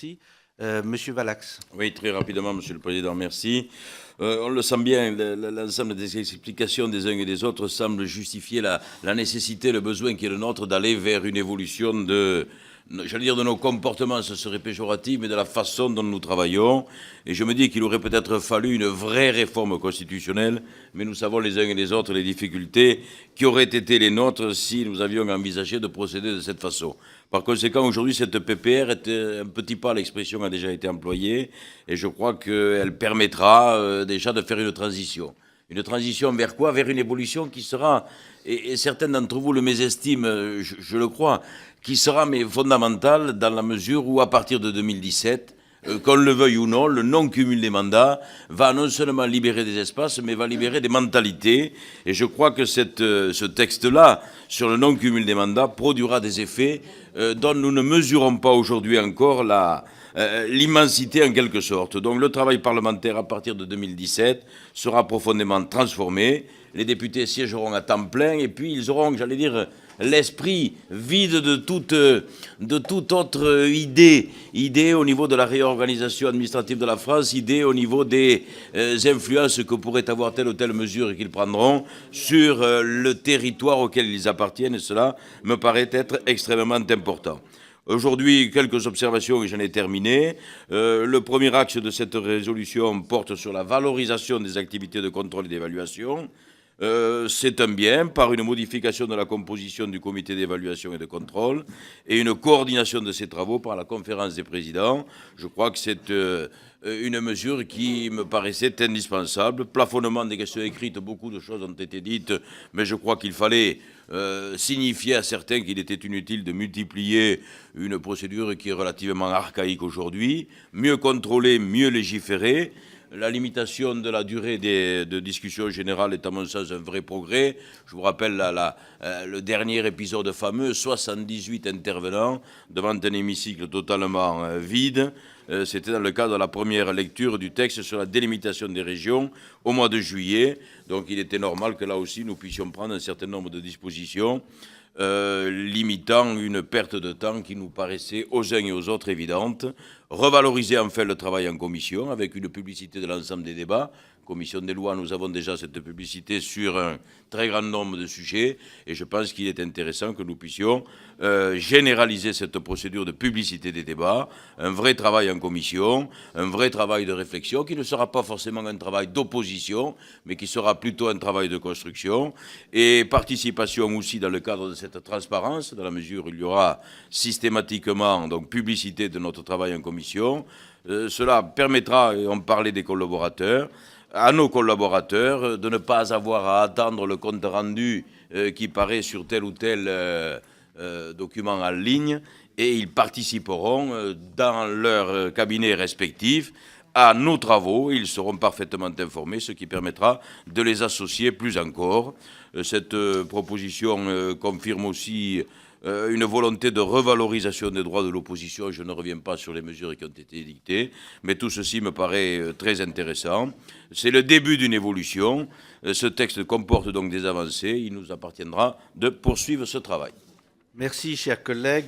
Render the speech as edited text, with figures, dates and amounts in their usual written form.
Merci. Monsieur Valax. Oui, très rapidement, Monsieur le Président, merci. On le sent bien, l'ensemble des explications des uns et des autres semble justifier la nécessité, le besoin qui est le nôtre d'aller vers une évolution j'allais dire de nos comportements, ce serait péjoratif, mais de la façon dont nous travaillons. Et je me dis qu'il aurait peut-être fallu une vraie réforme constitutionnelle, mais nous savons les uns et les autres les difficultés qui auraient été les nôtres si nous avions envisagé de procéder de cette façon. Par conséquent, aujourd'hui, cette PPR est un petit pas, l'expression a déjà été employée, et je crois qu'elle permettra déjà de faire une transition. Une transition vers quoi? Vers une évolution qui sera, et certains d'entre vous le mésestiment, je le crois, qui sera mais fondamentale dans la mesure où, à partir de 2017, qu'on le veuille ou non, le non-cumul des mandats va non seulement libérer des espaces, mais va libérer des mentalités. Et je crois que ce texte-là, sur le non-cumul des mandats, produira des effets dont nous ne mesurons pas aujourd'hui encore l'immensité en quelque sorte. Donc le travail parlementaire à partir de 2017 sera profondément transformé. Les députés siégeront à temps plein et puis ils auront, j'allais dire, l'esprit vide de toute autre idée au niveau de la réorganisation administrative de la France, idée au niveau des influences que pourrait avoir telle ou telle mesure qu'ils prendront sur le territoire auquel ils appartiennent. Et cela me paraît être extrêmement important. Aujourd'hui, quelques observations et j'en ai terminé. Le premier axe de cette résolution porte sur la valorisation des activités de contrôle et d'évaluation. C'est un bien, par une modification de la composition du comité d'évaluation et de contrôle et une coordination de ces travaux par la conférence des présidents. Je crois que c'est une mesure qui me paraissait indispensable. Plafonnement des questions écrites, beaucoup de choses ont été dites, mais je crois qu'il fallait signifier à certains qu'il était inutile de multiplier une procédure qui est relativement archaïque aujourd'hui. Mieux contrôler, mieux légiférer. La limitation de la durée de discussion générale est à mon sens un vrai progrès. Je vous rappelle le dernier épisode fameux, 78 intervenants devant un hémicycle totalement vide. C'était dans le cadre de la première lecture du texte sur la délimitation des régions au mois de juillet. Donc il était normal que là aussi nous puissions prendre un certain nombre de dispositions limitant une perte de temps qui nous paraissait aux uns et aux autres évidente. Revaloriser enfin le travail en commission avec une publicité de l'ensemble des débats. Commission des lois, nous avons déjà cette publicité sur un très grand nombre de sujets et je pense qu'il est intéressant que nous puissions généraliser cette procédure de publicité des débats, un vrai travail en commission, un vrai travail de réflexion qui ne sera pas forcément un travail d'opposition, mais qui sera plutôt un travail de construction et participation aussi dans le cadre de cette transparence, dans la mesure où il y aura systématiquement donc publicité de notre travail en commission. Cela permettra, et on parlait des collaborateurs, à nos collaborateurs de ne pas avoir à attendre le compte rendu qui paraît sur tel ou tel document en ligne et ils participeront dans leur cabinet respectif à nos travaux. Ils seront parfaitement informés, ce qui permettra de les associer plus encore. Cette proposition confirme aussi une volonté de revalorisation des droits de l'opposition. Je ne reviens pas sur les mesures qui ont été dictées, mais tout ceci me paraît très intéressant. C'est le début d'une évolution. Ce texte comporte donc des avancées. Il nous appartiendra de poursuivre ce travail. Merci, chers collègues.